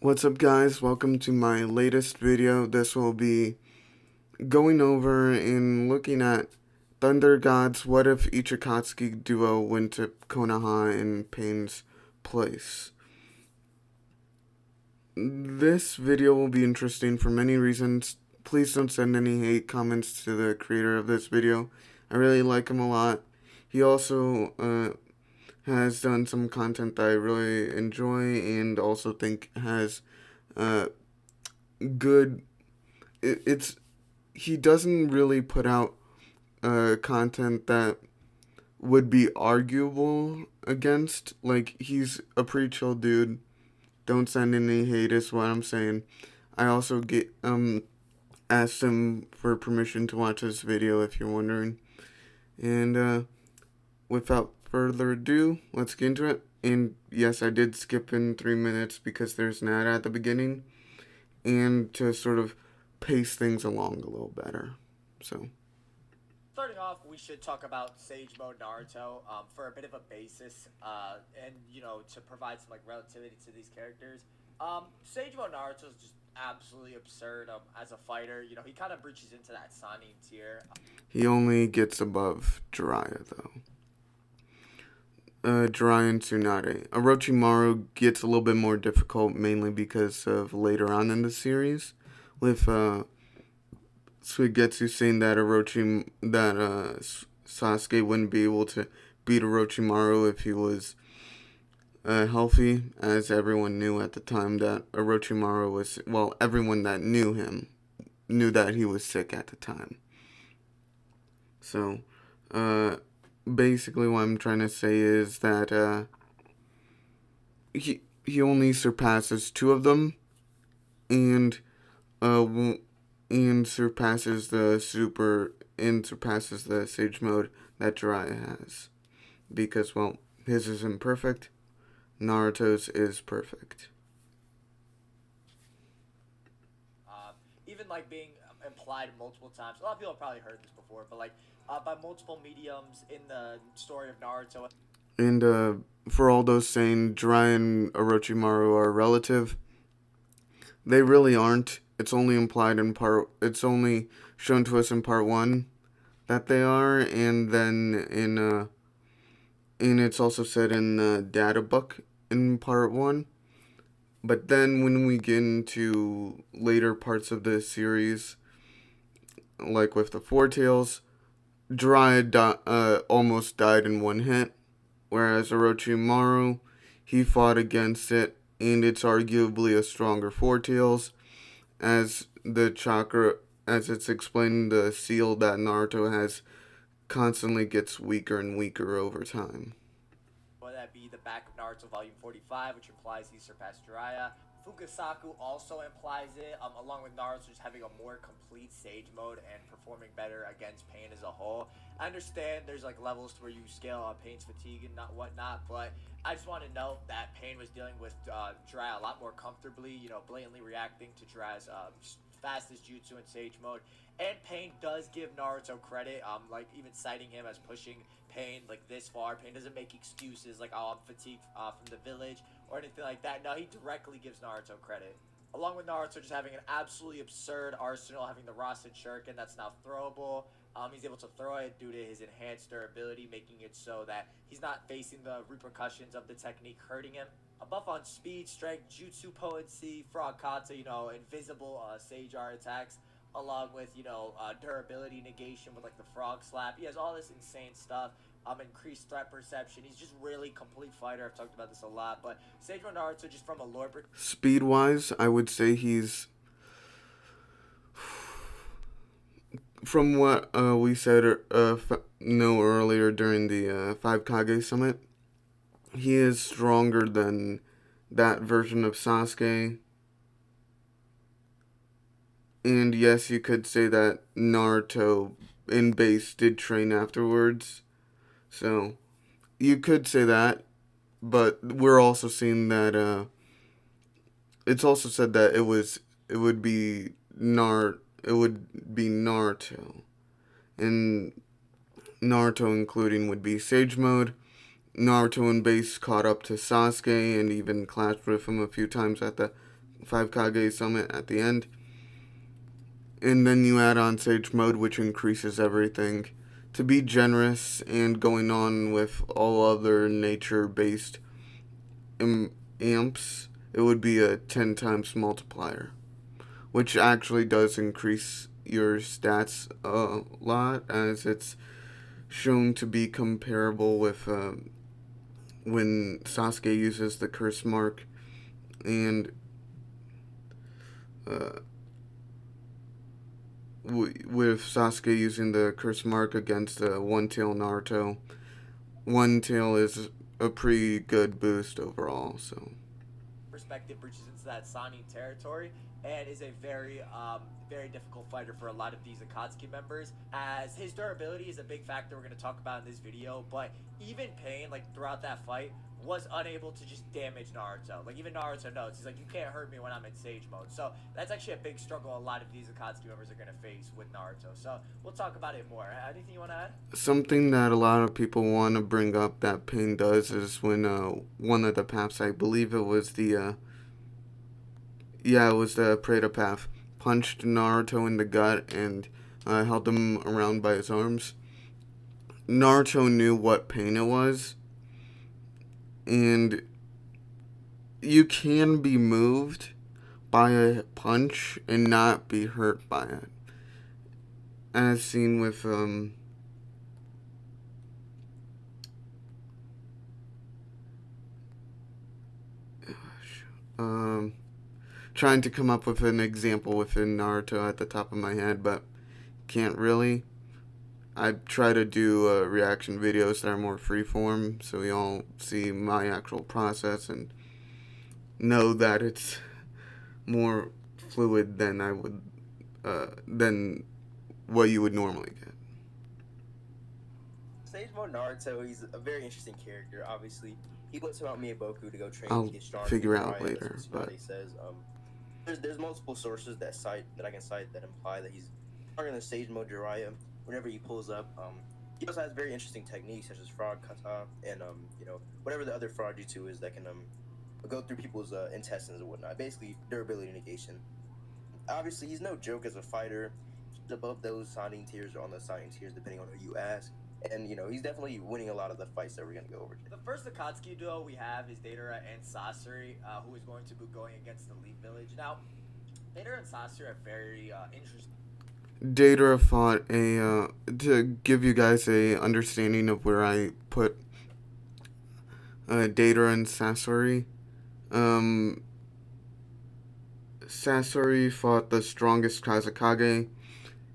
What's up, guys? Welcome to my latest video. This will be going over and looking at thundergods. What if each akatsuki duo went to Konoha in Pain's place? This video will be interesting for many reasons. Please don't send any hate comments to the creator of this video. I really like him a lot. He also has done some content that I really enjoy and also think has good. It's he doesn't really put out content that would be arguable against. Like, he's a pretty chill dude. Don't send any hate is what I'm saying. I also asked him for permission to watch this video if you're wondering. And without further ado, let's get into it. And yes, I did skip in 3 minutes because there's an ad at the beginning, and to sort of pace things along a little better. So, starting off, we should talk about Sage Mode Naruto for a bit of a basis, and to provide some relativity to these characters. Sage Mode Naruto is just absolutely absurd as a fighter. He kind of breaches into that Sannin tier. He only gets above Jiraiya though. Jiraiya and Tsunade. Orochimaru gets a little bit more difficult, mainly because of later on in the series, with Suigetsu saying that Sasuke wouldn't be able to beat Orochimaru if he was healthy, as everyone knew at the time that Orochimaru was, well, everyone that knew him knew that he was sick at the time. So, basically what I'm trying to say is that he only surpasses two of them, and surpasses the Sage Mode that Jiraiya has, because, well, his is imperfect, Naruto's is perfect. Even being implied multiple times. A lot of people have probably heard this before, but by multiple mediums in the story of Naruto. And for all those saying Jiraiya and Orochimaru are relative, they really aren't. It's only implied in it's only shown to us in part 1 that they are, and then and it's also said in the data book in part 1. But then when we get into later parts of the series, like with the Four Tails, Jiraiya almost died in one hit, whereas Orochimaru, he fought against it, and it's arguably a stronger Four Tails, as the chakra, as it's explained, the seal that Naruto has constantly gets weaker and weaker over time. Whether that be the back of Naruto Volume 45, which implies he surpassed Jiraiya. Fukasaku also implies it, along with Naruto just having a more complete Sage Mode and performing better against Pain as a whole. I understand there's levels to where you scale Pain's fatigue and whatnot, but I just want to note that Pain was dealing with Jiraiya a lot more comfortably, blatantly reacting to Jiraiya's fastest jutsu in Sage Mode. And Pain does give Naruto credit, even citing him as pushing Pain this far. Pain doesn't make excuses oh, I'm fatigued from the village or anything like that. No, he directly gives Naruto credit. Along with Naruto just having an absolutely absurd arsenal, having the Rasen Shuriken that's now throwable. He's able to throw it due to his enhanced durability, making it so that he's not facing the repercussions of the technique hurting him. A buff on speed, strength, jutsu potency, frog kata, invisible Sage Art attacks, along with durability negation with the frog slap. He has all this insane stuff. Increased threat perception. He's just really complete fighter. I've talked about this a lot, but Sage Mode Naruto, just from a lore speed wise, I would say he's, from what we said earlier during the 5 Kage Summit, he is stronger than that version of Sasuke. And yes, you could say that Naruto in base did train afterwards. So, you could say that, but we're also seeing that it's also said that it would be Naruto, and Naruto including would be Sage Mode. Naruto in base caught up to Sasuke and even clashed with him a few times at the 5 Kage Summit at the end. And then you add on Sage Mode, which increases everything. To be generous and going on with all other nature-based amps, it would be a 10 times multiplier, which actually does increase your stats a lot, as it's shown to be comparable with when Sasuke uses the curse mark, and with Sasuke using the curse mark against One Tail Naruto. One Tail is a pretty good boost overall, so. Perspective breaches into that Sanin territory and is a very difficult fighter for a lot of these Akatsuki members, as his durability is a big factor we're going to talk about in this video. But even Pain, like throughout that fight, was unable to just damage Naruto. Like even Naruto knows, he's like, you can't hurt me when I'm in Sage Mode. So that's actually a big struggle a lot of these Akatsuki members are going to face with Naruto. So we'll talk about it more. Anything you want to add? Something that a lot of people want to bring up that Pain does is when one of the paths, I believe it was the Preta path, punched Naruto in the gut and held him around by his arms. Naruto knew what pain it was, and you can be moved by a punch and not be hurt by it, as seen with trying to come up with an example within Naruto at the top of my head, but can't really. I try to do reaction videos that are more freeform, so you all see my actual process and know that it's more fluid than I would than what you would normally get. Sage Mode Naruto, he's a very interesting character. Obviously, he went to Mount Miyaboku to go train I'll to get stronger. figure out later, but he says there's multiple sources that I can cite that imply that he's stronger than Sage Mode Jiraiya. Whenever he pulls up, he also has very interesting techniques such as frog kata and whatever the other frog jutsu is that can go through people's intestines and whatnot. Basically, durability negation. Obviously, he's no joke as a fighter. He's above those Sanin tiers or on the Sanin tiers, depending on who you ask. And, he's definitely winning a lot of the fights that we're going to go over today. The first Akatsuki duo we have is Deidara and Sasori, who is going to be going against the Elite Village. Now, Deidara and Sasori are very interesting. Deidara fought to give you guys a understanding of where I put Deidara and Sasori. Sasori fought the strongest Kazekage.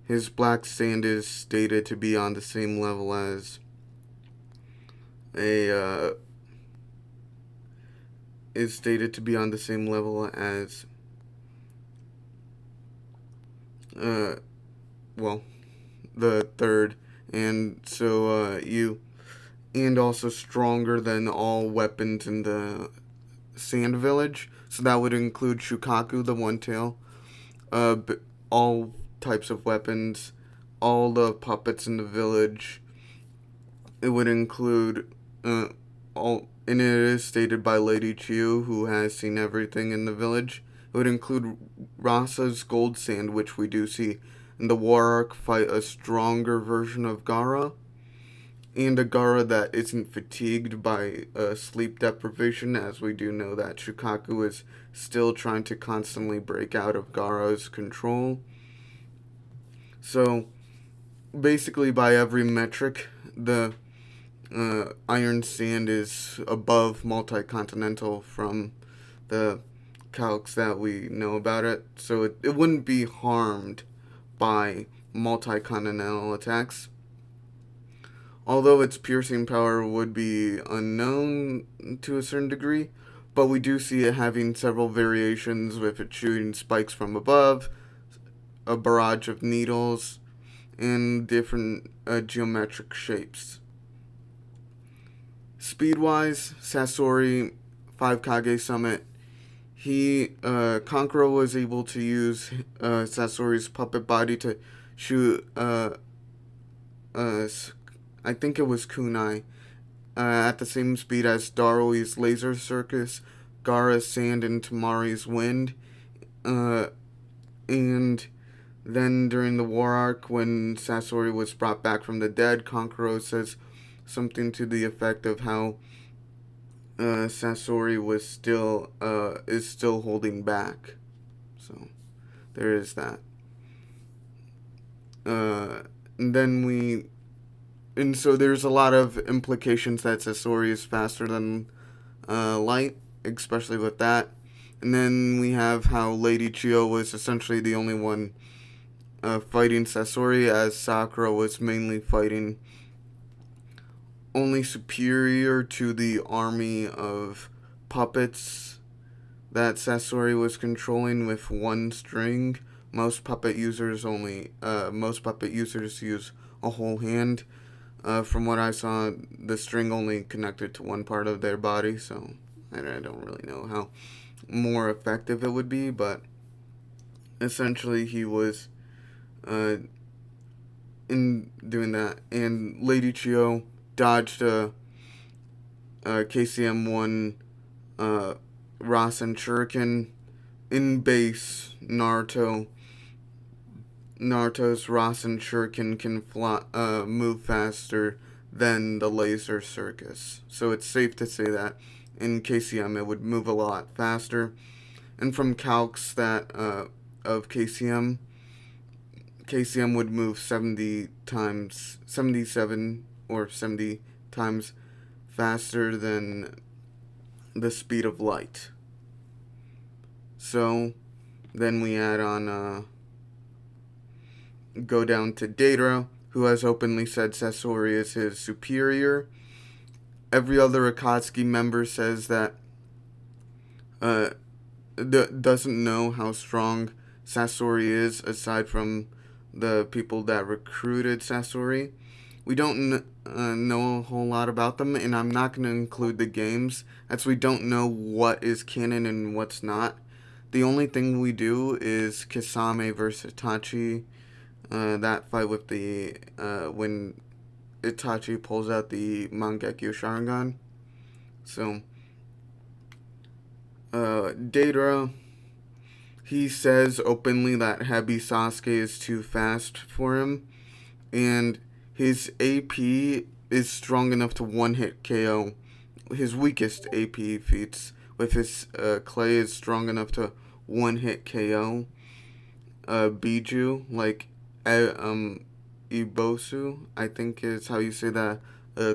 His black sand is stated to be on the same level as the third, and so and also stronger than all weapons in the Sand Village. So that would include Shukaku, the One Tail, all types of weapons, all the puppets in the village. It would include all, and it is stated by Lady Chiu, who has seen everything in the village. It would include Rasa's gold sand, which we do see in the War Arc fight a stronger version of Gaara, and a Gaara that isn't fatigued by sleep deprivation, as we do know that Shukaku is still trying to constantly break out of Gaara's control. So, basically by every metric, the Iron Sand is above Multi-Continental from the calcs that we know about it, so it wouldn't be harmed by multi-continental attacks. Although its piercing power would be unknown to a certain degree, but we do see it having several variations with it shooting spikes from above, a barrage of needles, and different geometric shapes. Speed-wise, Sasori, 5 Kage Summit, Kankuro was able to use Sasori's puppet body to shoot, I think it was kunai, at the same speed as Darui's laser circus, Gaara's sand, and Tamari's wind, Uh, and then during the war arc, when Sasori was brought back from the dead, Kankuro says something to the effect of how Sasori is still holding back. So there is that. Uh, and then and so there's a lot of implications that Sasori is faster than light, especially with that. And then we have how Lady Chio was essentially the only one fighting Sasori, as Sakura was mainly fighting only superior to the army of puppets that Sasori was controlling with one string. Most puppet users use a whole hand. From what I saw, the string only connected to one part of their body, so I don't really know how more effective it would be, but essentially he was uh, in doing that. And Lady Chio dodged a KCM1 Rasen Shuriken in base. Naruto's Rasen Shuriken can move faster than the Laser Circus, so it's safe to say that in KCM it would move a lot faster. And from calcs that of KCM would move 77 or 70 times faster than the speed of light. So then we add on, go down to Deidara, who has openly said Sasori is his superior. Every other Akatsuki member says that doesn't know how strong Sasori is, aside from the people that recruited Sasori. We don't know a whole lot about them, and I'm not going to include the games, as we don't know what is canon and what's not. The only thing we do is Kisame versus Itachi, that fight with when Itachi pulls out the Mangekyo Sharingan. So, Deidara, he says openly that Hebi Sasuke is too fast for him, and his AP is strong enough to one-hit KO. His weakest AP feats with his Clay is strong enough to one-hit KO Biju, like Ibosu, I think is how you say that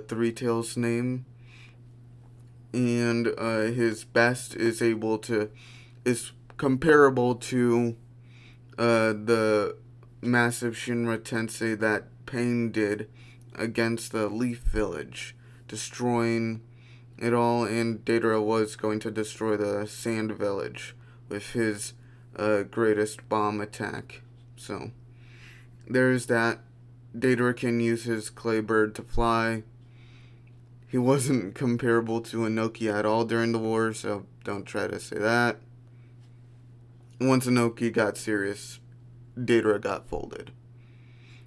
Three Tails name. And his best is comparable to the massive Shinra Tensei that Pain did against the Leaf Village, destroying it all, and Deidara was going to destroy the Sand Village with his greatest bomb attack. So there's that. Deidara can use his clay bird to fly. He wasn't comparable to Inoki at all during the war, so don't try to say that. Once Inoki got serious, Deidara got folded.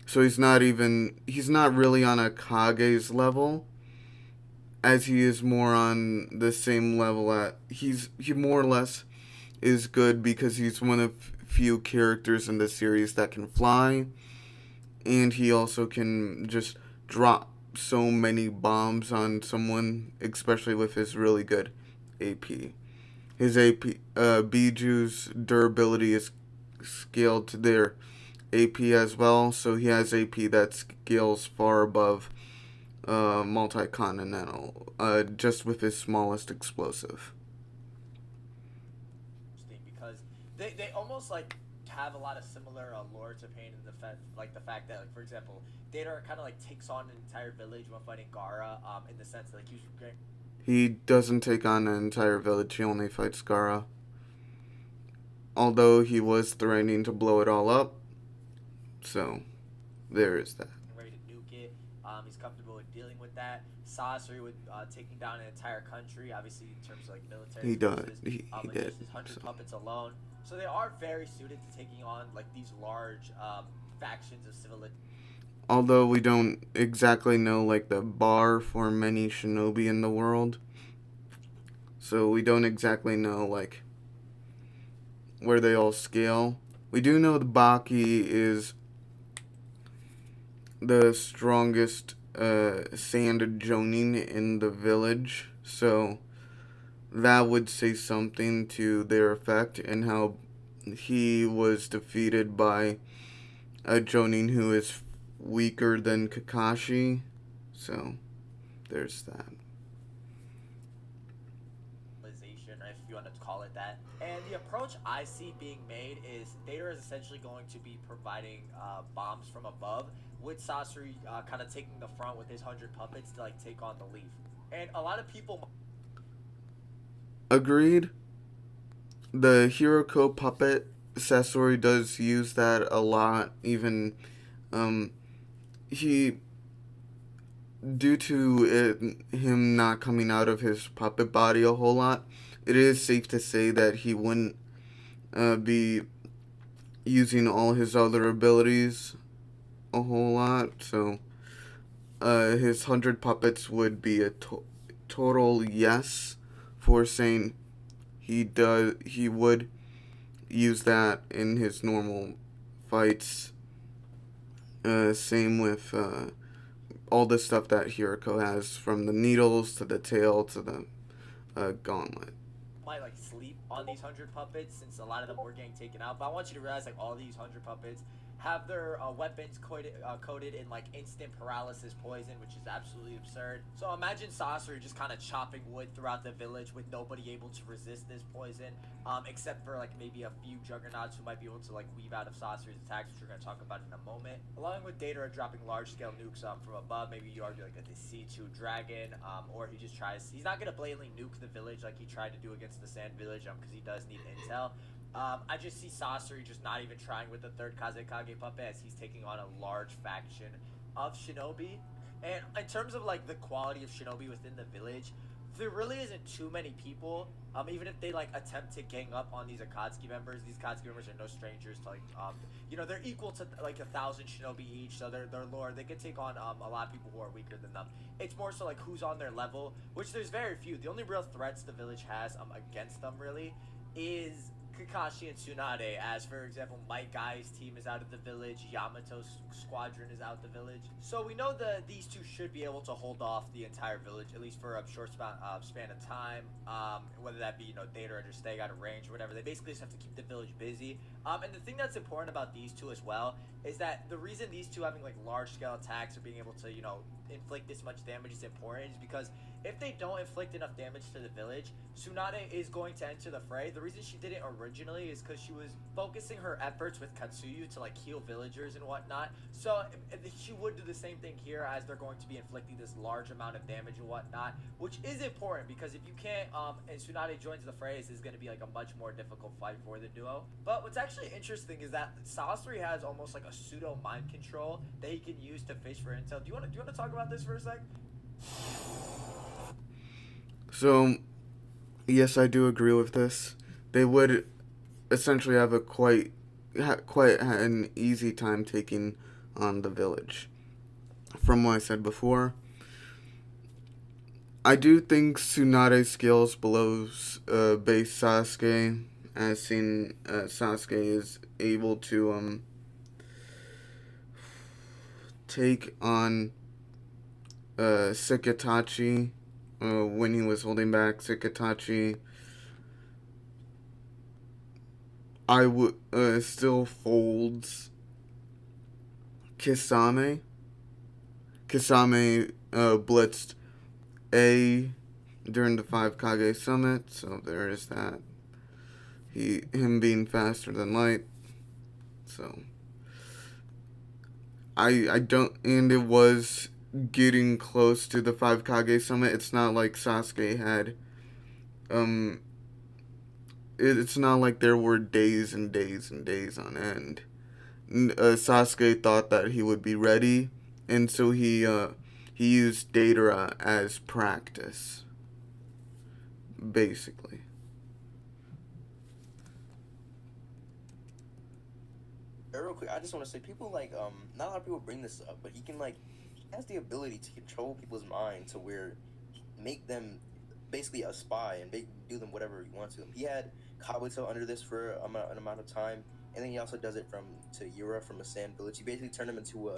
So he's not really on a Kage's level, as he is more on the same level he more or less is good because he's one of few characters in the series that can fly, and he also can just drop so many bombs on someone, especially with his really good AP. His AP, Biju's durability is scaled to their AP as well, so he has AP that scales far above multi-continental, just with his smallest explosive. Because they almost like have a lot of similar lore to Pain in the fact that, like, for example, Deidara kind of like takes on an entire village when fighting Gaara, in the sense that like he doesn't take on an entire village. He only fights Gaara. Although he was threatening to blow it all up, so there is that. Ready to nuke it. He's comfortable with dealing with that. Sasori with taking down an entire country, obviously in terms of like military. He forces, did. He did. Just his 100 puppets alone. So they are very suited to taking on like these large factions of civilization. Although we don't exactly know like the bar for many shinobi in the world, so we don't exactly know like where they all scale. We do know the Baki is the strongest sand jonin in the village, so that would say something to their effect and how he was defeated by a jonin who is weaker than Kakashi. So there's that. If you want to call it that. And the approach I see being made is Data is essentially going to be providing bombs from above, with Sasori kind of taking the front with his 100 puppets to like take on the leaf. And a lot of people. Agreed. The Hiroko puppet, Sasori does use that a lot. Even um, he, due to him not coming out of his puppet body a whole lot, it is safe to say that he wouldn't be using all his other abilities a whole lot. So his 100 puppets would be a total yes for saying he would use that in his normal fights. Same with all the stuff that Hiroko has, from the needles to the tail to the gauntlet. Might like sleep on these 100 puppets since a lot of them were getting taken out. But I want you to realize like all these 100 puppets have their weapons coated in like instant paralysis poison, which is absolutely absurd. So imagine Sasori just kind of chopping wood throughout the village with nobody able to resist this poison, except for like maybe a few juggernauts who might be able to like weave out of Sasori's attacks, which we're going to talk about in a moment. Along with Data dropping large scale nukes from above, maybe you argue like the C2 dragon, or he just tries. He's not going to blatantly nuke the village like he tried to do against the Sand Village, because he does need intel. I just see Sasori just not even trying with the third Kazekage puppet, as he's taking on a large faction of shinobi. And in terms of like the quality of shinobi within the village, there really isn't too many people. Even if they like attempt to gang up on these Akatsuki members, these Akatsuki members are no strangers to like, they're equal to like 1,000 shinobi each. So they're lord. They could take on a lot of people who are weaker than them. It's more so like who's on their level, which there's very few. The only real threats the village has against them really is Kakashi and Tsunade, as for example, Might Guy's team is out of the village, Yamato's squadron is out of the village. So we know that these two should be able to hold off the entire village, at least for a short span of time, whether that be, Data or just staying out of range or whatever. They basically just have to keep the village busy. And the thing that's important about these two as well is that the reason these two having like large scale attacks or being able to, inflict this much damage is important is because if they don't inflict enough damage to the village, Tsunade is going to enter the fray. The reason she did it originally is because she was focusing her efforts with Katsuyu to like heal villagers and whatnot. So she would do the same thing here, as they're going to be inflicting this large amount of damage and whatnot, which is important because if you can't, and Tsunade joins the fray, this is going to be like a much more difficult fight for the duo. But what's actually interesting is that Sasori has almost like a pseudo mind control that he can use to fish for intel. Do you want to talk about this for a sec? So, yes, I do agree with this. They would essentially have a quite an easy time taking on the village. From what I said before, I do think Tsunade's skills below base Sasuke, as seen Sasuke is able to take on Sekitachi when he was holding back Sekitachi. I would still folds Kisame. Kisame blitzed A during the 5 Kage Summit, so there is that. Him being faster than light. So I don't, and it was getting close to the 5 Kage Summit. It's not like Sasuke had it's not like there were days and days and days on end. Sasuke thought that he would be ready, and so he used Datara as practice, basically. Real quick, I just want to say, people like not a lot of people bring this up, but he has the ability to control people's mind to where make them basically a spy and do them whatever he wants to them. He had Kabuto under this for an amount of time, and then he also does it to Yura from a sand village. He basically turned him into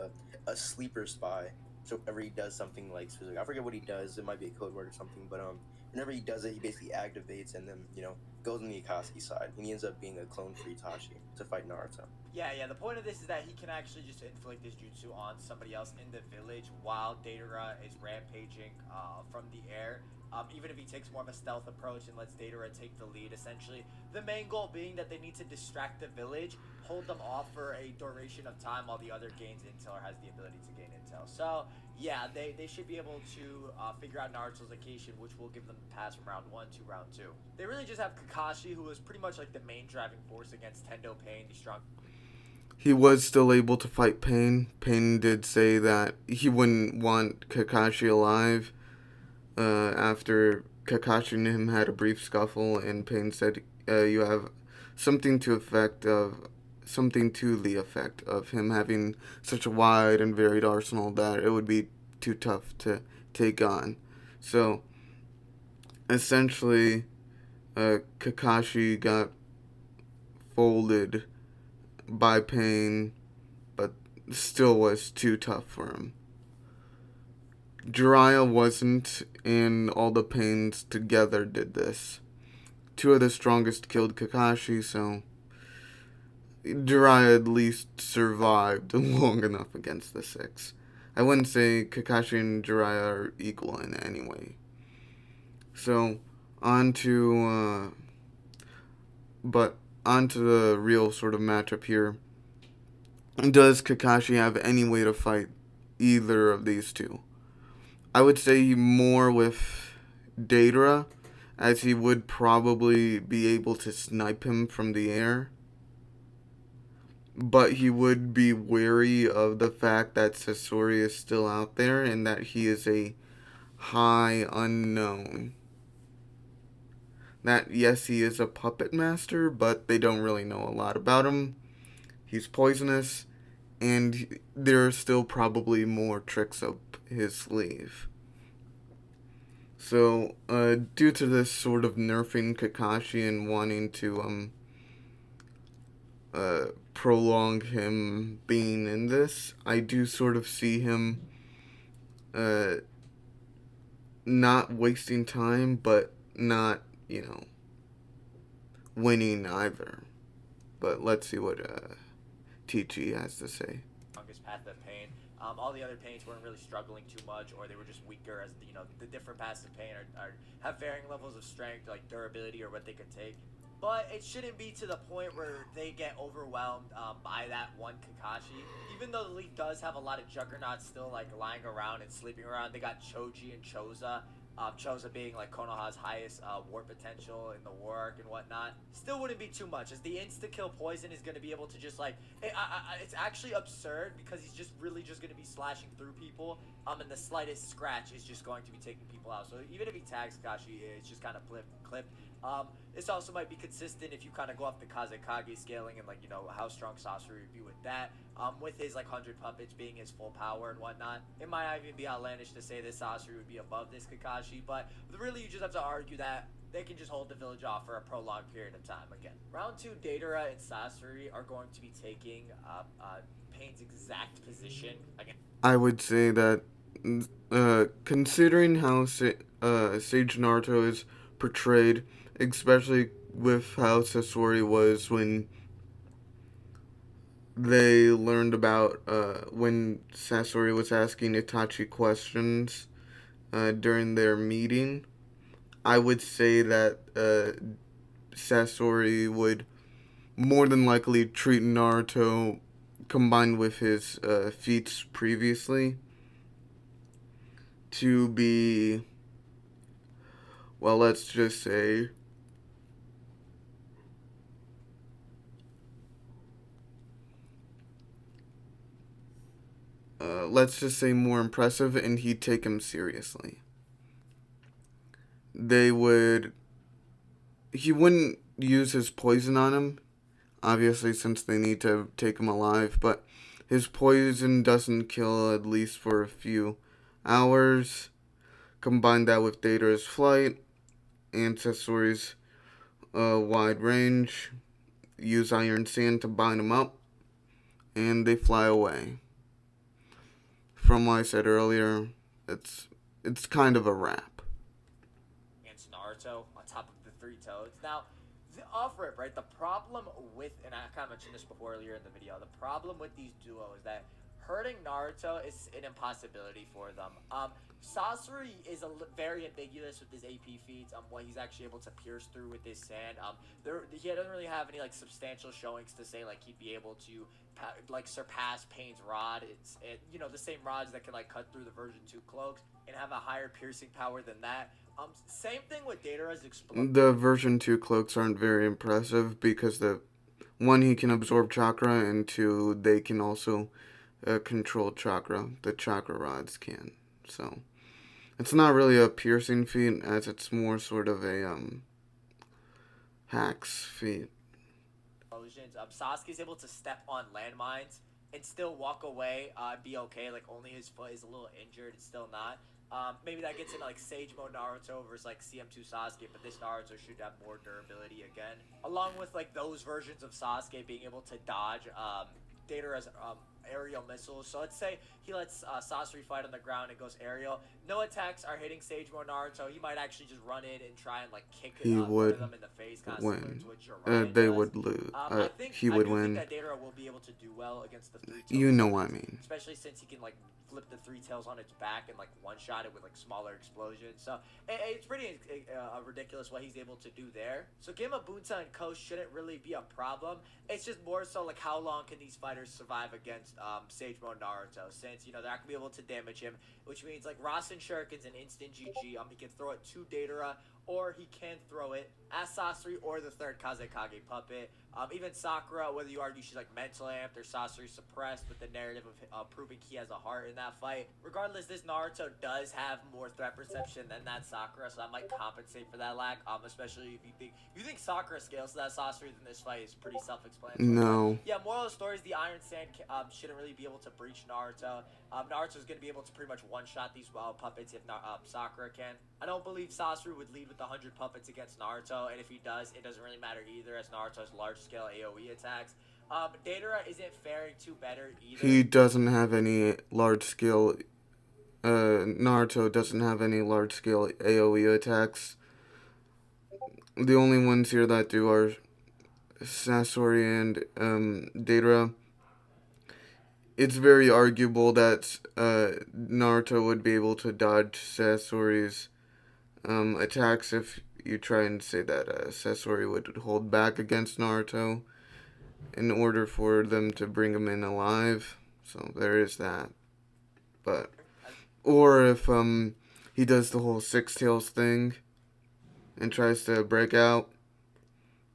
a sleeper spy. So whenever he does something like specific, I forget what he does. It might be a code word or something, but whenever he does it, he basically activates and then goes on the Akatsuki side, and he ends up being a clone for Itachi to fight Naruto. Yeah. The point of this is that he can actually just inflict his jutsu on somebody else in the village while Datara is rampaging from the air. Even if he takes more of a stealth approach and lets Datara take the lead, essentially. The main goal being that they need to distract the village, hold them off for a duration of time while the other gains intel or has the ability to gain intel. So, yeah, they should be able to figure out Naruto's location, which will give them the pass from round 1 to round 2. They really just have Kakashi, who was pretty much like the main driving force against Tendo Pain, the strong. He was still able to fight Pain. Pain did say that he wouldn't want Kakashi alive after Kakashi and him had a brief scuffle, and Pain said, "You have something to the effect of him having such a wide and varied arsenal that it would be too tough to take on." So, essentially, Kakashi got folded by Pain, but still was too tough for him. Jiraiya wasn't, and all the Pains together did this. Two of the strongest killed Kakashi, so Jiraiya at least survived long enough against the 6. I wouldn't say Kakashi and Jiraiya are equal in any way. So, on to the real sort of matchup here. Does Kakashi have any way to fight either of these two? I would say more with Datara, as he would probably be able to snipe him from the air. But he would be wary of the fact that Sasori is still out there and that he is a high unknown. That, yes, he is a puppet master, but they don't really know a lot about him. He's poisonous, and there are still probably more tricks up his sleeve. So, due to this sort of nerfing Kakashi and wanting to prolong him being in this, I do sort of see him not wasting time, but not, winning either. But let's see what Teachy has to say. Strongest path of pain. All the other pains weren't really struggling too much, or they were just weaker. As the different paths of pain have varying levels of strength, like durability or what they could take. But it shouldn't be to the point where they get overwhelmed by that one Kakashi. Even though the league does have a lot of juggernauts still like lying around and sleeping around, they got Choji and Choza. Choza being like Konoha's highest war potential in the war arc and whatnot. Still wouldn't be too much, as the insta-kill poison is going to be able to just like... it's actually absurd because he's just really just going to be slashing through people, and the slightest scratch is just going to be taking people out. So even if he tags Kakashi, it's just kind of clipped. This also might be consistent if you kind of go off the Kazekage scaling and how strong Sasori would be with that. With his 100 puppets being his full power and whatnot, it might not even be outlandish to say that Sasori would be above this Kakashi, but really you just have to argue that they can just hold the village off for a prolonged period of time again. Round 2, Datara and Sasori are going to be taking Pain's exact position again. I would say that considering how Sage Naruto is portrayed, especially with how Sasori was when they learned about when Sasori was asking Itachi questions during their meeting, I would say that Sasori would more than likely treat Naruto, combined with his feats previously, to be, well, let's just say, more impressive, and he'd take him seriously. He wouldn't use his poison on him, obviously, since they need to take him alive, but his poison doesn't kill at least for a few hours. Combine that with Datara's flight and Sasori's a wide range, use iron sand to bind them up, and they fly away. From what I said earlier, it's kind of a wrap. Against Naruto on top of the three toads. Now, off rip, right? The problem with, and I kind of mentioned this before earlier in the video, the problem with these duos is that hurting Naruto is an impossibility for them. Sasori is very ambiguous with his AP feats, what he's actually able to pierce through with his sand. He doesn't really have any like substantial showings to say like he'd be able to like surpass Pain's rod. It's the same rods that can like cut through the version 2 cloaks and have a higher piercing power than that. Same thing with Datara's explosion. The version 2 cloaks aren't very impressive because one, he can absorb chakra, and two, they can also control chakra. The chakra rods can. So it's not really a piercing feat, as it's more sort of a hacks feat. Sasuke's able to step on landmines and still walk away, be okay. Like only his foot is a little injured. It's still not. Maybe that gets into like Sage Mode Naruto versus like CM2 Sasuke, but this Naruto should have more durability again. Along with like those versions of Sasuke being able to dodge Datara's aerial missiles. So let's say he lets Sasori fight on the ground and goes aerial. No attacks are hitting Sage Mode Naruto. He might actually just run in and try and like kick one of them in the face. Win. They would lose. He would win. I think that Datara will be able to do well against the three tails. You know what I mean. Especially since he can like flip the three tails on its back and like one-shot it with like smaller explosions. So it's pretty ridiculous what he's able to do there. So Gema, Bunta, and Ko shouldn't really be a problem. It's just more so like how long can these fighters survive against Sage Mode Naruto, since they're not gonna be able to damage him, which means like Rasen Shuriken's an instant GG. He can throw it to Datara, or he can throw it at Sasori or the third Kazekage puppet. Even Sakura, whether you argue she's like mental amped or Sasori suppressed with the narrative of proving he has a heart in that fight. Regardless, this Naruto does have more threat perception than that Sakura, so that might compensate for that lack. Especially if you think Sakura scales to that Sasori, then this fight is pretty self-explanatory. No. Yeah, moral of the story is the Iron Sand shouldn't really be able to breach Naruto. Naruto's going to be able to pretty much one-shot these puppets if Sakura can. I don't believe Sasori would lead with 100 puppets against Naruto, and if he does, it doesn't really matter either, as Naruto has large-scale AoE attacks. Datara isn't faring too better either. He doesn't have any large-scale... Naruto doesn't have any large-scale AoE attacks. The only ones here that do are Sasori and Datara. It's very arguable that Naruto would be able to dodge Sasori's attacks if you try and say that Sasori would hold back against Naruto in order for them to bring him in alive. So there is that. But or if he does the whole Six Tails thing and tries to break out,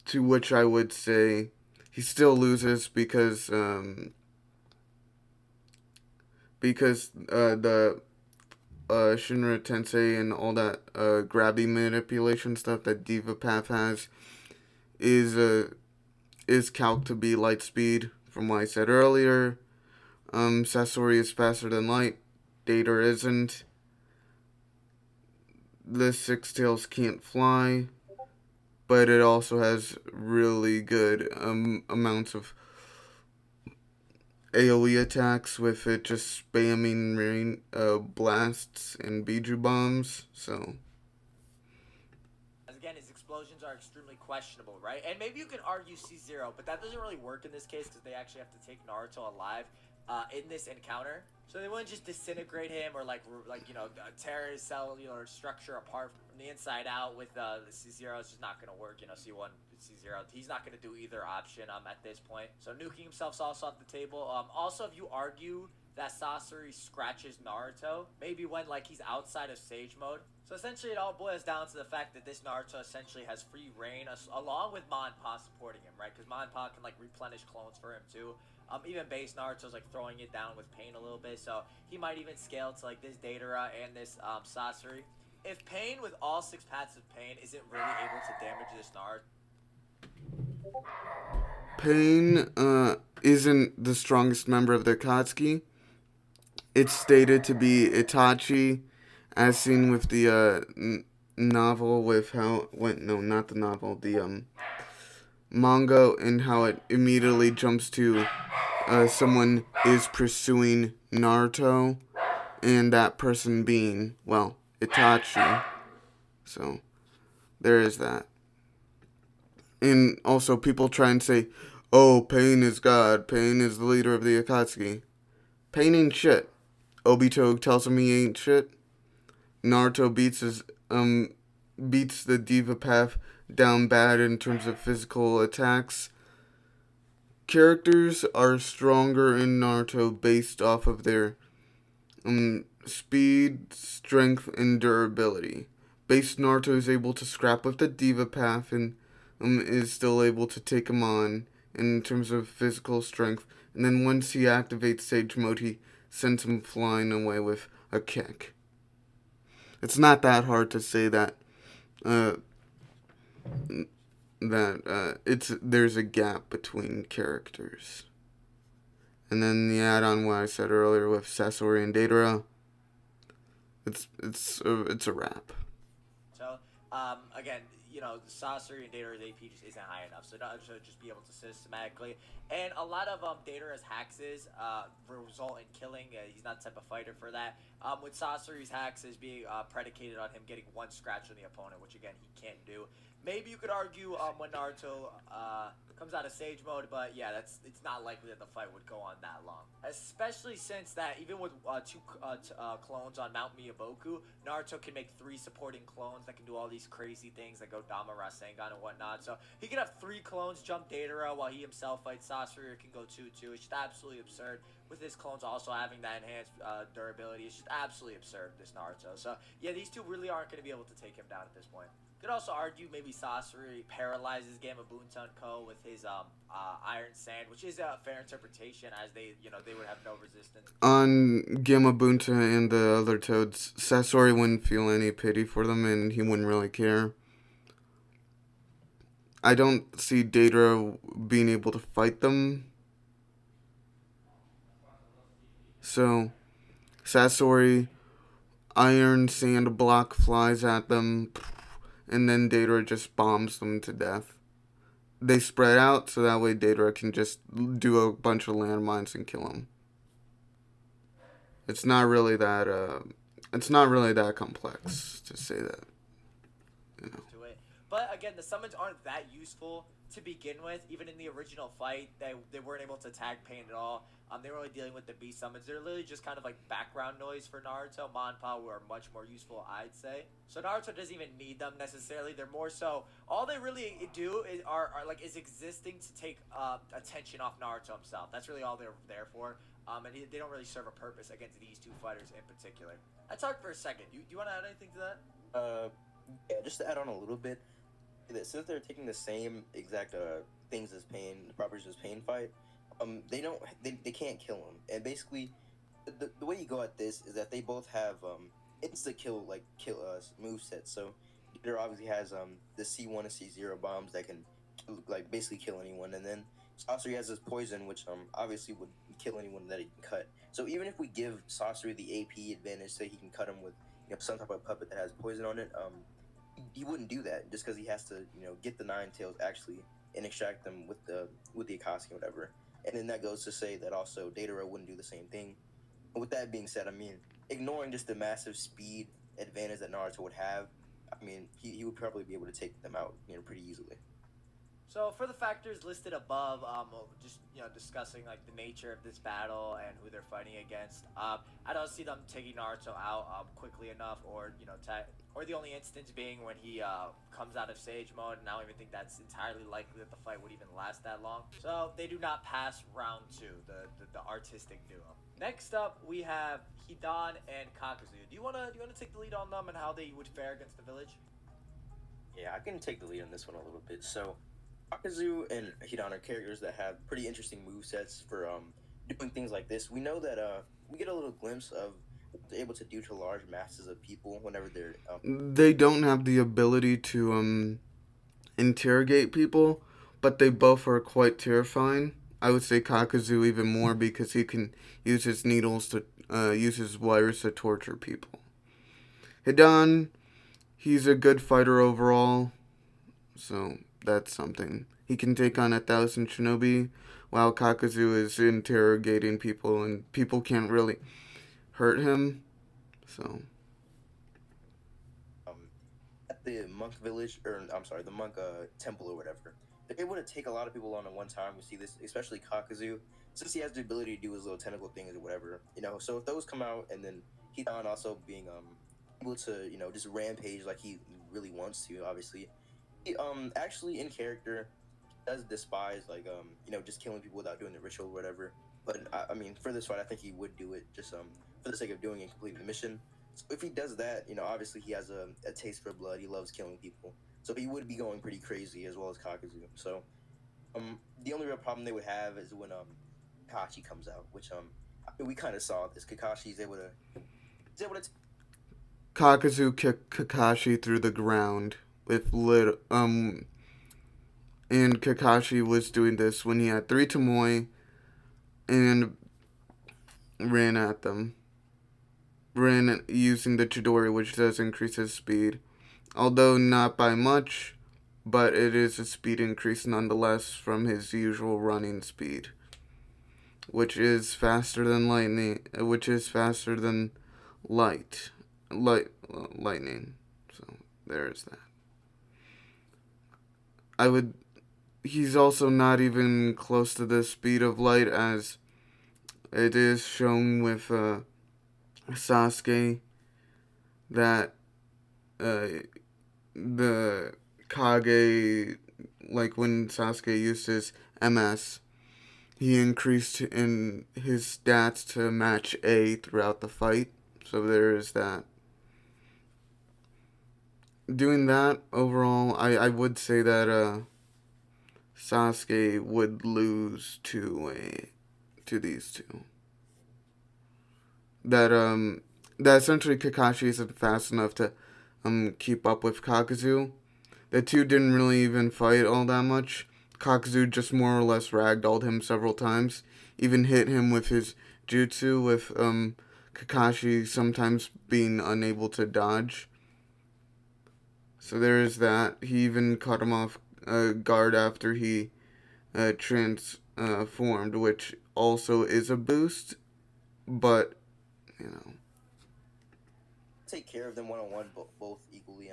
to which I would say he still loses because the Shinra Tensei and all that grabby manipulation stuff that Diva Path has is calced to be light speed. From what I said earlier, Sasori is faster than light. Datara isn't. The Six Tails can't fly, but it also has really good amounts of AoE attacks with it just spamming rain blasts and Biju bombs. So again, his explosions are extremely questionable, right? And maybe you can argue C0, but that doesn't really work in this case because they actually have to take Naruto alive in this encounter. So they wouldn't just disintegrate him or tear his cellular structure apart from the inside out with the C0. It's just not going to work. C1, C0. He's not going to do either option at this point. So nuking himself's also off the table. Also, if you argue that Sasori scratches Naruto, maybe when he's outside of Sage Mode. So essentially it all boils down to the fact that this Naruto essentially has free reign along with Manpa supporting him, right? Because Manpa can replenish clones for him too. Even base Naruto's throwing it down with Pain a little bit, so he might even scale to this Datara and this Sasori. If Pain with all 6 paths of Pain isn't really able to damage this Naruto. Pain isn't the strongest member of the Akatsuki. It's stated to be Itachi, as seen with the novel with how wait no not the novel the manga and how it immediately jumps to someone is pursuing Naruto and that person being well Itachi. So there is that. And also, people try and say, oh, Pain is God. Pain is the leader of the Akatsuki. Pain ain't shit. Obito tells him he ain't shit. Naruto beats the Diva Path down bad in terms of physical attacks. Characters are stronger in Naruto based off of their speed, strength, and durability. Base Naruto is able to scrap with the Diva Path and is still able to take him on in terms of physical strength. And then once he activates Sage Mode, he sends him flying away with a kick. It's not that hard to say that uh, there's a gap between characters. And then the add-on what I said earlier with Sasori and Deidara, it's a wrap. So, again, the Sasori and Datara's AP just isn't high enough, so not to just be able to systematically. And a lot of Datara's hexes result in killing. He's not the type of fighter for that. With Sasori's hexes being predicated on him getting one scratch on the opponent, which again he can't do. Maybe you could argue when Naruto comes out of Sage Mode, but yeah, it's not likely that the fight would go on that long. Especially since that even with two clones on Mount Miyaboku, Naruto can make 3 supporting clones that can do all these crazy things that go Dama Rasengan and whatnot. So he can have 3 clones jump Deidara while he himself fights Sasori, or can go 2-2. It's just absolutely absurd. With his clones also having that enhanced durability, it's just absolutely absurd, this Naruto. So yeah, these two really aren't going to be able to take him down at this point. Could also argue maybe Sasori paralyzes Gamma Buntanko with his Iron Sand, which is a fair interpretation, as they would have no resistance. On Gamma Bunta and the other toads, Sasori wouldn't feel any pity for them, and he wouldn't really care. I don't see Deidara being able to fight them. So, Sasori, Iron Sand block flies at them, and then Deidara just bombs them to death. They spread out so that way Deidara can just do a bunch of landmines and kill him. It's not really that complex to say that. To it. But again, the summons aren't that useful to begin with. Even in the original fight, they weren't able to tag Pain at all. They were only dealing with the beast summons. They're literally just kind of like background noise for Naruto. Ma and Pa were much more useful, I'd say. So Naruto doesn't even need them necessarily. They're more so, all they really do is existing to take attention off Naruto himself. That's really all they're there for. And they don't really serve a purpose against these two fighters in particular. I talked for a second. Do you want to add anything to that? Yeah, just to add on a little bit, since they're taking the same exact things as Pain, the properties as Pain fight, they can't kill him. And basically, the way you go at this is that they both have insta kill movesets. So there obviously has the C1 and C0 bombs that can basically kill anyone, and then Sasori has this poison which obviously would kill anyone that he can cut. So even if we give Sasori the AP advantage, say he can cut him with some type of puppet that has poison on it, he wouldn't do that just because he has to get the 9 tails actually and extract them with the Akatsuki or whatever. And then that goes to say that also Deidara wouldn't do the same thing. And with that being said, I mean, ignoring just the massive speed advantage that Naruto would have, I mean, he would probably be able to take them out pretty easily. So for the factors listed above, just discussing like the nature of this battle and who they're fighting against, I don't see them taking Naruto out quickly enough, or or the only instance being when he comes out of Sage Mode, and I don't even think that's entirely likely that the fight would even last that long. So they do not pass round 2, the artistic duo. Next up, we have Hidan and Kakuzu. Do you wanna take the lead on them and how they would fare against the village? Yeah, I can take the lead on this one a little bit. So Akazu and Hidan are characters that have pretty interesting movesets for doing things like this. We know that we get a little glimpse of what they're able to do to large masses of people whenever they're They don't have the ability to interrogate people, but they both are quite terrifying. I would say Kakuzu even more because he can use his needles to use his wires to torture people. Hidan, he's a good fighter overall, so that's something. He can take on 1,000 shinobi, while Kakuzu is interrogating people, and people can't really hurt him. So Um, at the monk village, or I'm sorry, the monk temple or whatever, they're able to take a lot of people on at one time. We see this, especially Kakuzu, since he has the ability to do his little tentacle things or whatever. So if those come out, and then Hidan also being able to just rampage like he really wants to, obviously. He, actually in character does despise like just killing people without doing the ritual or whatever. But I mean, for this fight, I think he would do it just for the sake of doing and completing the mission. So if he does that, obviously he has a taste for blood. He loves killing people, so he would be going pretty crazy as well as Kakuzu. So the only real problem they would have is when Kakashi comes out, which we kind of saw this. Kakashi's able to Kakuzu kicked Kakashi through the ground with and Kakashi was doing this when he had 3 Tomoe and ran at them. Ran using the Chidori, which does increase his speed. Although not by much, but it is a speed increase nonetheless from his usual running speed, which is faster than lightning. So there is that. I would. He's also not even close to the speed of light, as it is shown with Sasuke that the Kage, like when Sasuke used his MS, he increased in his stats to match A throughout the fight. So there is that. Doing that overall, I would say that Sasuke would lose to these two. That that essentially Kakashi isn't fast enough to keep up with Kakuzu. The two didn't really even fight all that much. Kakuzu just more or less ragdolled him several times, even hit him with his jutsu, with Kakashi sometimes being unable to dodge. So there is that. He even cut him off guard after he transformed, which also is a boost, but you know. take care of them one on one, both equally.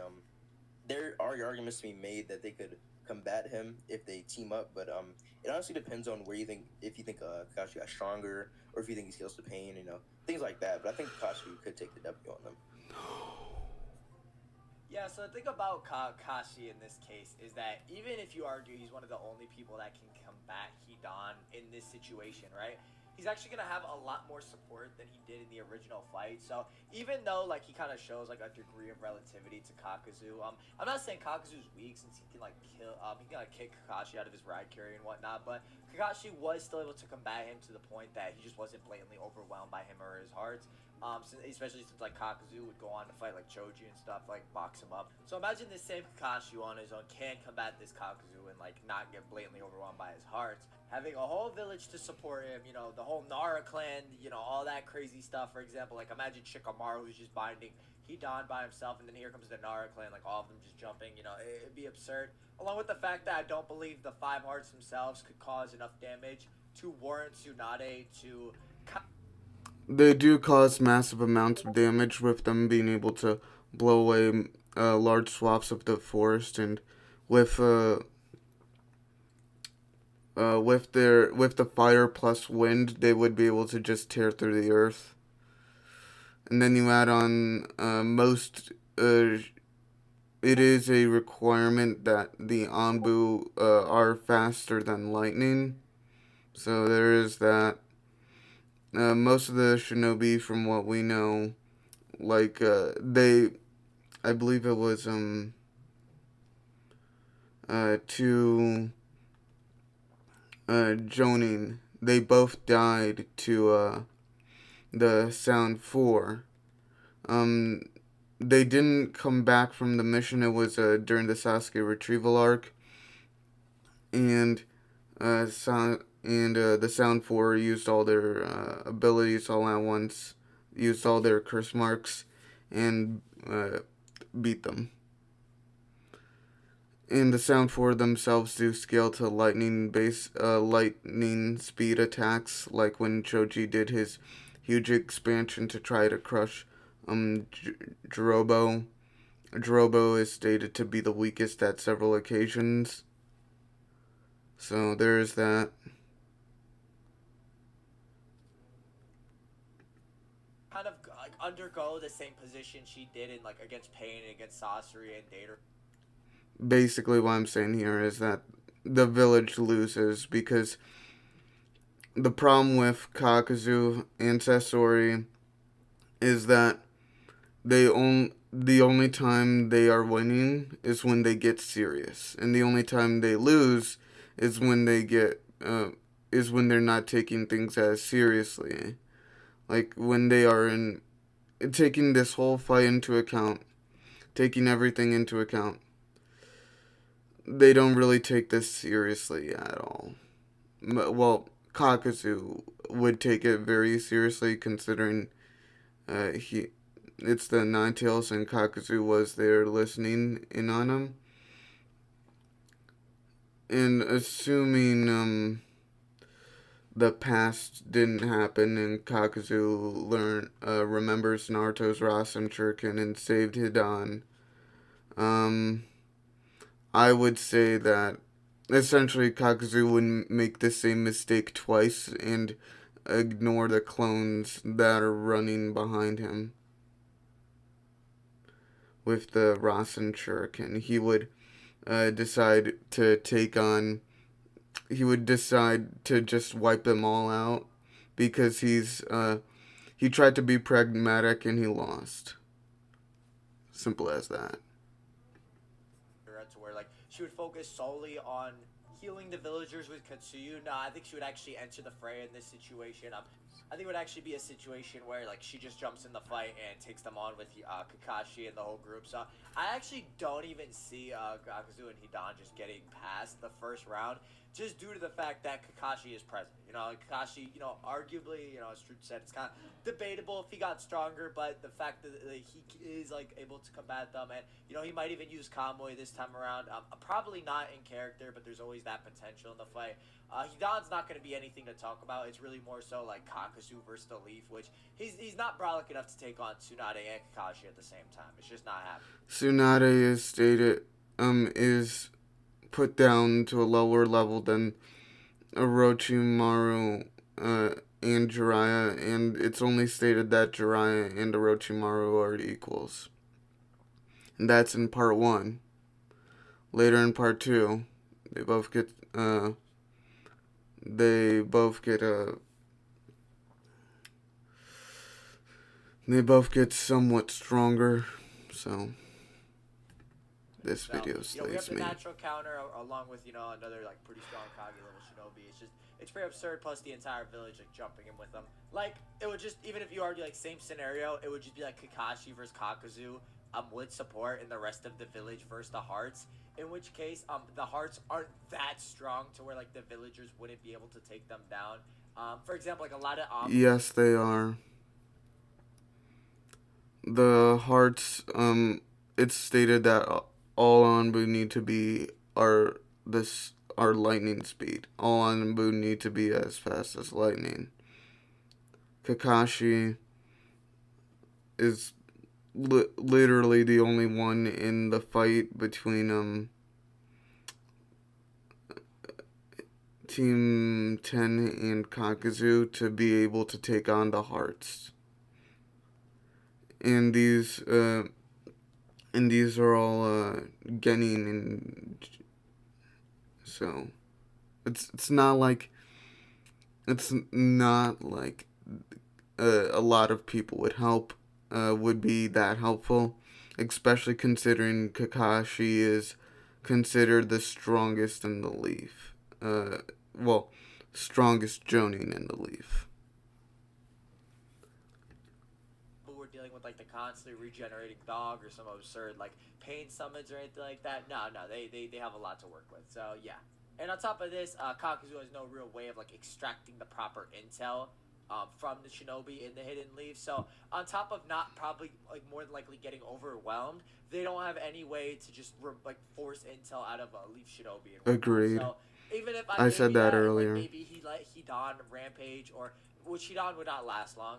There are arguments to be made that they could combat him if they team up, but it honestly depends on where you think if you think Kakashi got stronger or if you think he heals the pain, things like that. But I think Kakashi could take the W on them. Yeah, so the thing about Kakashi in this case is that even if you argue he's one of the only people that can combat Hidan in this situation, right? He's actually gonna have a lot more support than he did in the original fight. So even though like he kind of shows like a degree of relativity to Kakuzu, I'm not saying Kakuzu's weak since he can like he can like kick Kakashi out of his ride carry and whatnot, but Kakashi was still able to combat him to the point that he just wasn't blatantly overwhelmed by him or his hearts. Especially since like Kakuzu would go on to fight like Choji and stuff, like box him up. So imagine this same Kakashi on his own can combat this Kakuzu and like not get blatantly overwhelmed by his hearts. Having a whole village to support him, the whole Nara clan, all that crazy stuff. For example, like imagine Shikamaru who's just binding Hidan by himself, and then here comes the Nara clan, like all of them just jumping. It'd be absurd. Along with the fact that I don't believe the five hearts themselves could cause enough damage to warrant Tsunade to. They do cause massive amounts of damage with them being able to blow away large swaths of the forest, and with with the fire plus wind, they would be able to just tear through the earth. And then you add on most. It is a requirement that the Anbu are faster than lightning, so there is that. Most of the shinobi, from what we know, like I believe it was to Jonin, they both died to the Sound 4. They didn't come back from the mission. It was during the Sasuke retrieval arc, and the Sound 4 used all their abilities all at once, used all their curse marks, and beat them. And the sound four themselves do scale to lightning speed attacks, like when Choji did his huge expansion to try to crush J- Jirobo. Jirobo is stated to be the weakest at several occasions. So there is that. Kind of like undergo the same position she did in like against Pain and against Sasori and Data. Basically, what I'm saying here is that the village loses because the problem with Kakuzu and Sasori is that the only time they are winning is when they get serious, and the only time they lose is when they get is when they're not taking things as seriously. Like when they are in taking this whole fight into account, taking everything into account, they don't really take this seriously at all. Well, Kakuzu would take it very seriously considering he it's the Nine Tails and Kakuzu was there listening in on him. And assuming the past didn't happen and Kakuzu remembers Naruto's Rasen Shuriken and saved Hidan, um, I would say that essentially Kakuzu would make the same mistake twice and ignore the clones that are running behind him with the Rasen Shuriken. Decide to take on. He would decide to just wipe them all out because he tried to be pragmatic and he lost. Simple as that. To where like she would focus solely on healing the villagers with Katsuyu. No, I think she would actually enter the fray in this situation. I think it would actually be a situation where like she just jumps in the fight and takes them on with Kakashi and the whole group. So I actually don't even see Kakuzu and Hidan just getting past the first round, just due to the fact that Kakashi is present. You know, Kakashi, you know, arguably, you know, as Truth said, it's kind of debatable if he got stronger, but the fact that he is like able to combat them, and you know, he might even use Kamui this time around. Probably not in character, but there's always that potential in the fight. Hidan's not going to be anything to talk about. It's really more so like Kakuzu versus the Leaf, which he's not brolic enough to take on Tsunade and Kakashi at the same time. It's just not happening. Tsunade is stated is put down to a lower level than Orochimaru and Jiraiya, and it's only stated that Jiraiya and Orochimaru are equals. And that's in part 1. Later in part 2, they both get they both get they both get somewhat stronger. So this video We have slays the me. natural counter along with, you know, another like pretty strong Kage level Shinobi. It's pretty absurd. Plus the entire village like jumping in with them. Like it would just, even if you argue like same scenario, it would just be like Kakashi versus Kakuzu with support, and the rest of the village versus the Hearts. In which case the Hearts aren't that strong to where like the villagers wouldn't be able to take them down. For example, like a lot of Yes, they are. The hearts, it's stated that all Anbu need to be are lightning speed. All Anbu need to be as fast as lightning. Kakashi is literally the only one in the fight between Team 10 and Kakuzu to be able to take on the hearts. And these are all Genin, and so it's not like a lot of people would be that helpful, especially considering Kakashi is considered the strongest in the Leaf. Well, strongest Jonin in the Leaf. we're dealing with like the constantly regenerating dog or some absurd like pain summons or anything like that. No, they have a lot to work with. So yeah. And on top of this, Kakuzu has no real way of like extracting the proper intel from the shinobi in the hidden leaf. So on top of not probably like more than likely getting overwhelmed, they don't have any way to just like force intel out of a leaf shinobi and whatnot. Agreed. So even if I I gave said you that that and like earlier. maybe he let Hidan rampage, or which Hidan would not last long.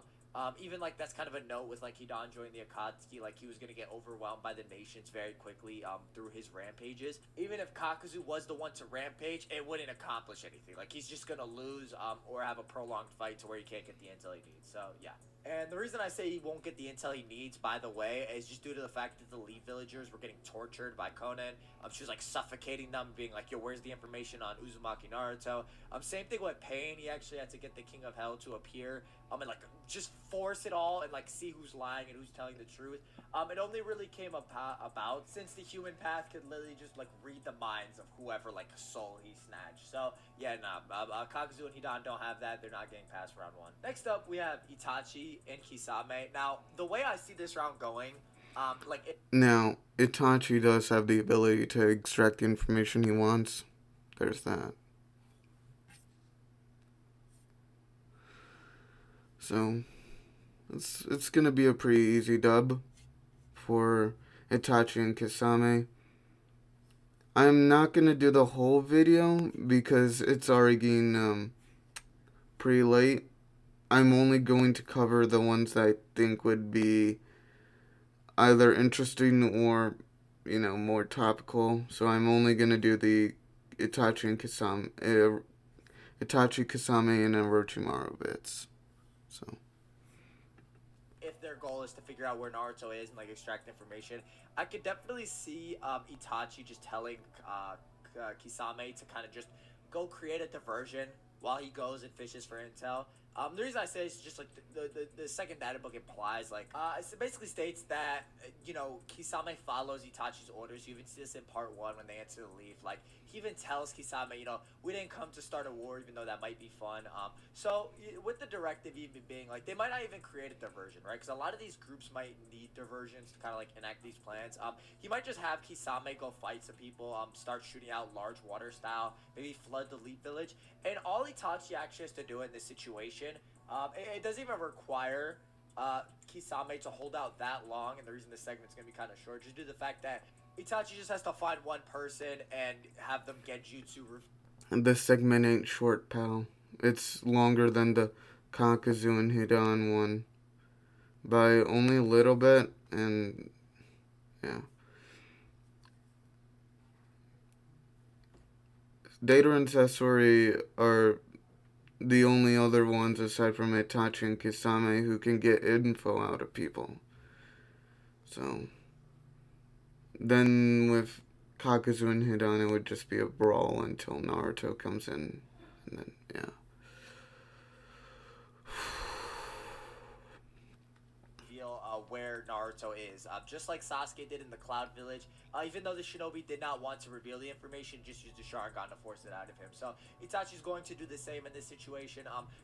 Even like that's kind of a note with like Hidan joining the Akatsuki, like he was gonna get overwhelmed by the nations very quickly through his rampages. Even if Kakuzu was the one to rampage, it wouldn't accomplish anything. Like he's just gonna lose or have a prolonged fight to where he can't get the intel he needs. So yeah. And the reason I say he won't get the intel he needs, by the way, is just due to the fact that the Leaf villagers were getting tortured by Conan. She was like suffocating them, being like, "Yo, where's the information on Uzumaki Naruto?" Same thing with Pain. He actually had to get the King of Hell to appear, and like just force it all and like see who's lying and who's telling the truth. It only really came about since the human path could literally just like read the minds of whoever like soul he snatched. So yeah, Kakuzu and Hidan don't have that. They're not getting past round one. Next up, we have Itachi and Kisame. Now, the way I see this round going, Now, Itachi does have the ability to extract the information he wants. There's that. So, it's gonna be a pretty easy dub for Itachi and Kisame. I'm not gonna do the whole video because it's already getting pretty late. I'm only going to cover the ones that I think would be either interesting or, more topical. So I'm only gonna do the Itachi and Itachi, Kasame, and Orochimaru bits. So if their goal is to figure out where Naruto is and like extract information, I could definitely see Itachi just telling Kisame to kind of just go create a diversion while he goes and fishes for intel. The reason I say is just like the second data book implies, like it basically states that Kisame follows Itachi's orders. You even see this in part one when they enter the leaf. Like he even tells Kisame, we didn't come to start a war, even though that might be fun. So with the directive even being like they might not even create a diversion, right? Because a lot of these groups might need diversions to kind of like enact these plans. He might just have Kisame go fight some people, start shooting out large water style, maybe flood the leaf village, and all Itachi actually has to do in this situation, it doesn't even require Kisame to hold out that long, and the reason this segment's going to be kind of short, just due to the fact that Itachi just has to find one person and have them genjutsu. and this segment ain't short, pal. It's longer than the Kakazu and Hidan one by only a little bit, and yeah. Data and Sasori are the only other ones aside from Itachi and Kisame who can get info out of people. So then with Kakuzu and Hidan, it would just be a brawl until Naruto comes in, and then yeah. Where Naruto is, just like Sasuke did in the Cloud Village. Even though the Shinobi did not want to reveal the information, just used the Sharingan to force it out of him. So Itachi's going to do the same in this situation.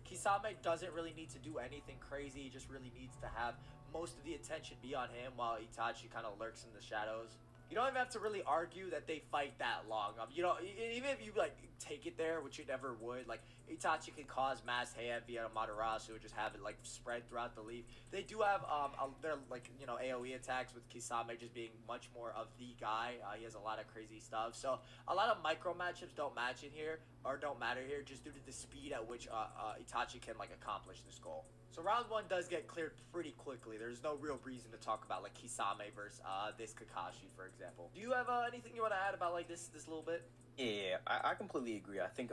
Kisame doesn't really need to do anything crazy. He just really needs to have most of the attention be on him, while Itachi kind of lurks in the shadows. You don't even have to really argue that they fight that long. Even if you like take it there, which you never would, like Itachi can cause mass head via Madarasu, or just have it like spread throughout the leaf. They do have their like AOE attacks, with Kisame just being much more of the guy. He has a lot of crazy stuff. So a lot of micro matchups don't match in here, or don't matter here, just due to the speed at which Itachi can like accomplish this goal. So round one does get cleared pretty quickly. There's no real reason to talk about like Kisame versus this Kakashi, for example. Do you have anything you want to add about like this little bit? Yeah, I completely agree. I think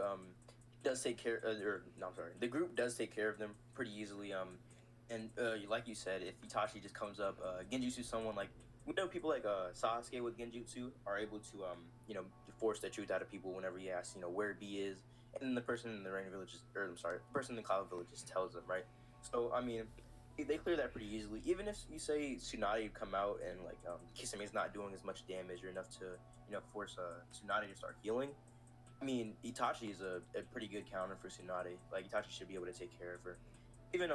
does take care or no, I'm sorry, the group does take care of them pretty easily. And like you said, if Itachi just comes up, Genjutsu someone like we know people like Sasuke with Genjutsu are able to force the truth out of people whenever he asks where B is, and then the person in the rain village the person in the cloud village just tells them, right. So I mean, they clear that pretty easily. Even if you say Tsunade would come out and like Kisame's not doing as much damage or enough to force Tsunade to start healing. I mean, Itachi is a pretty good counter for Tsunade. Like Itachi should be able to take care of her. Even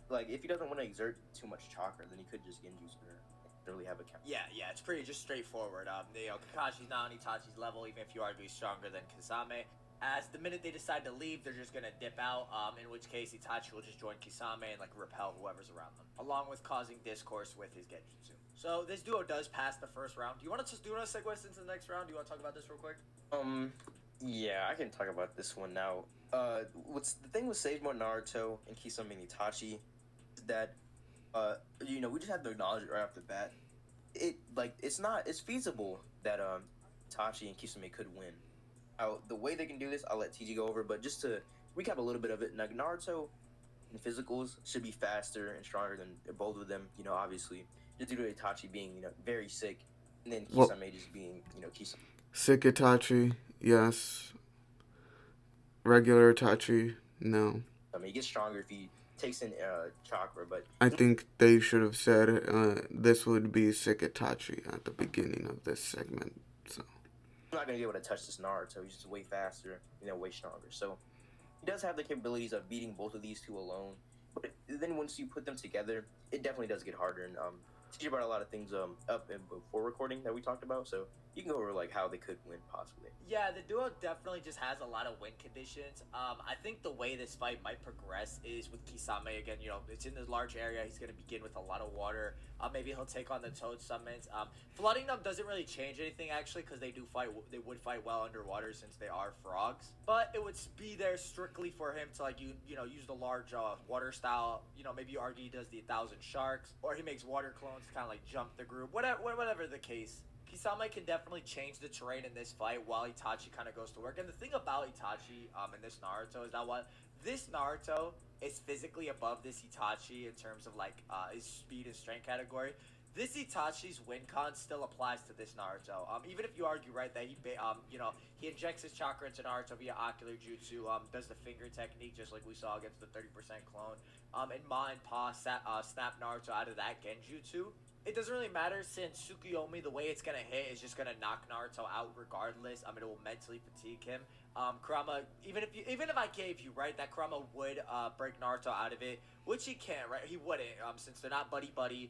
like if he doesn't want to exert too much chakra, then he could just genjutsu her. Really have a counter. Yeah, it's pretty just straightforward. Kakashi's not on Itachi's level, even if you are to be stronger than Kasame. As the minute they decide to leave, they're just gonna dip out. In which case Itachi will just join Kisame and like repel whoever's around them, along with causing discourse with his Genjutsu. So this duo does pass the first round. Do you want to segue into the next round? Do you want to talk about this real quick? Yeah, I can talk about this one now. What's the thing with Sage Mode Naruto and Kisame and Itachi is that, we just have to acknowledge it right off the bat. It's feasible that Itachi and Kisame could win. Now, the way they can do this, I'll let TG go over, but just to recap a little bit of it, like Naruto in physicals should be faster and stronger than both of them, obviously, just due to Itachi being, very sick, and then Kisame just being, Kisame. Sick Itachi, yes. Regular Itachi, no. I mean, he gets stronger if he takes in chakra, but I think they should have said this would be sick Itachi at the beginning of this segment. So I'm not gonna be able to touch this Naruto. He's just way faster, way stronger. So he does have the capabilities of beating both of these two alone. But then once you put them together, it definitely does get harder. And TJ brought a lot of things up and before recording that we talked about. So you can go over like how they could win possibly. Yeah, the duo definitely just has a lot of win conditions. I think the way this fight might progress is with Kisame again. It's in this large area. He's gonna begin with a lot of water. Maybe he'll take on the Toad summons. Flooding them doesn't really change anything actually, because they would fight well underwater since they are frogs. But it would be there strictly for him to use the large water style. Maybe you argue he does the 1,000 sharks, or he makes water clones to kind of like jump the group. Whatever the case. Kisame can definitely change the terrain in this fight while Itachi kind of goes to work. And the thing about Itachi in this Naruto is that this Naruto is physically above this Itachi in terms of like his speed and strength category. This Itachi's win con still applies to this Naruto. Even if you argue right that he injects his chakra into Naruto via ocular jutsu, does the finger technique just like we saw against the 30% clone, and Ma and Pa snap Naruto out of that genjutsu. It doesn't really matter since Tsukuyomi, the way it's gonna hit is just gonna knock Naruto out regardless. It will mentally fatigue him. Kurama, even if I gave you right that Kurama would break Naruto out of it, which he can't, right? He wouldn't, since they're not buddy.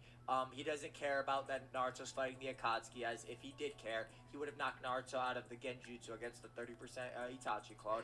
He doesn't care about that Naruto's fighting the Akatsuki. As if he did care, he would have knocked Naruto out of the Genjutsu against the 30% Itachi clone.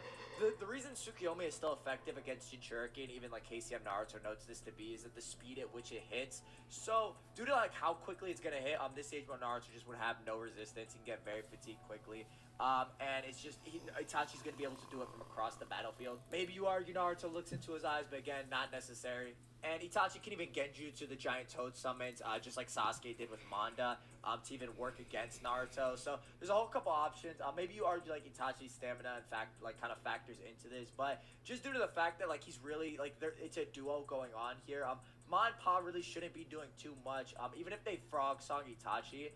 The reason Tsukuyomi is still effective against Jinchuriki, and even like KCM Naruto notes this to be, is that the speed at which it hits. So due to like how quickly it's gonna hit, this stage mode Naruto just would have no resistance. He can get very fatigued quickly. And it's just Itachi's gonna be able to do it from across the battlefield. Maybe you argue Naruto looks into his eyes, but again, not necessary. And Itachi can even genjutsu the giant toad summons, just like Sasuke did with Manda, to even work against Naruto. So there's a whole couple options. Maybe you argue like Itachi's stamina, in fact, like kind of factors into this, but just due to the fact that like he's really like it's a duo going on here. Ma and Pa really shouldn't be doing too much. Even if they frog song Itachi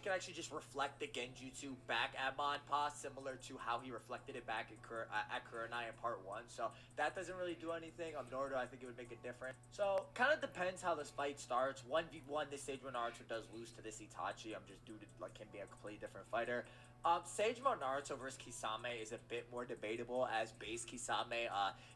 can actually just reflect the genjutsu back at Ma and Pa, similar to how he reflected it back at Kurenai in part 1. So that doesn't really do anything, nor do I think it would make a difference. So kind of depends how this fight starts. 1v1, this stage when Naruto does lose to this Itachi, just due to like him being a completely different fighter. Sage Mode Naruto versus Kisame is a bit more debatable, as base Kisame,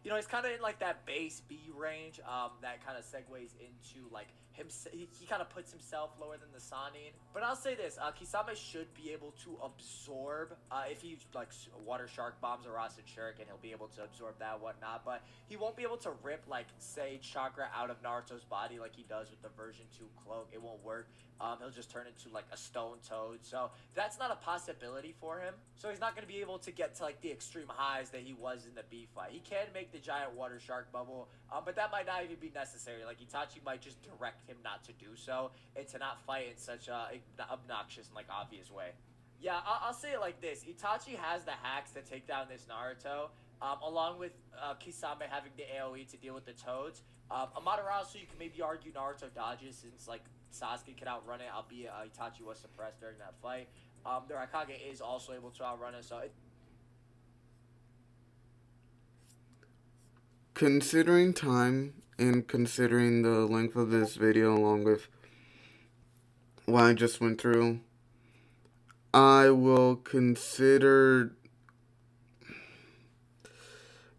he's kind of in like that base B range, that kind of segues into like him. He kind of puts himself lower than the Sanin. But I'll say this, Kisame should be able to absorb, if he like water shark bombs a Rasen Shuriken, he'll be able to absorb that, whatnot. But he won't be able to rip like Sage chakra out of Naruto's body like he does with the version 2 cloak. It won't work. He'll just turn into like a stone toad. So that's not a possibility for him. So he's not going to be able to get to like the extreme highs that he was in the B fight. He can make the giant water shark bubble, but that might not even be necessary. Like Itachi might just direct him not to do so and to not fight in such a obnoxious and like obvious way. Yeah, I'll say it like this. Itachi has the hacks to take down this Naruto, along with Kisame having the AoE to deal with the toads. Amaterasu, you can maybe argue Naruto dodges since like Sasuke can outrun it, albeit Itachi was suppressed during that fight. The Raikage is also able to outrun it, so considering time and considering the length of this video along with what I just went through, I will consider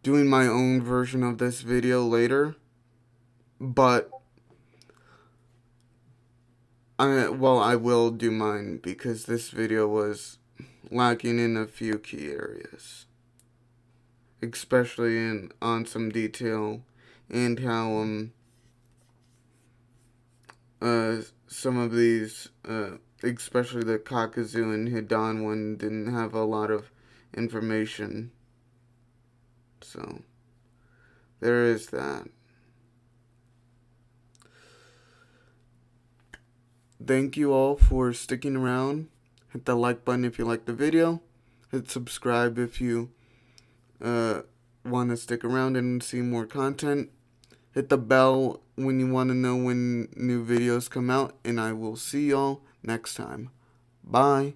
doing my own version of this video later, but I will do mine because this video was lacking in a few key areas. especially on some detail, and how some of these especially the Kakuzu and Hidan one didn't have a lot of information. So there is that. Thank you all for sticking around. Hit the like button if you liked the video. Hit subscribe if you want to stick around and see more content. Hit the bell when you want to know when new videos come out. And I will see y'all next time. Bye.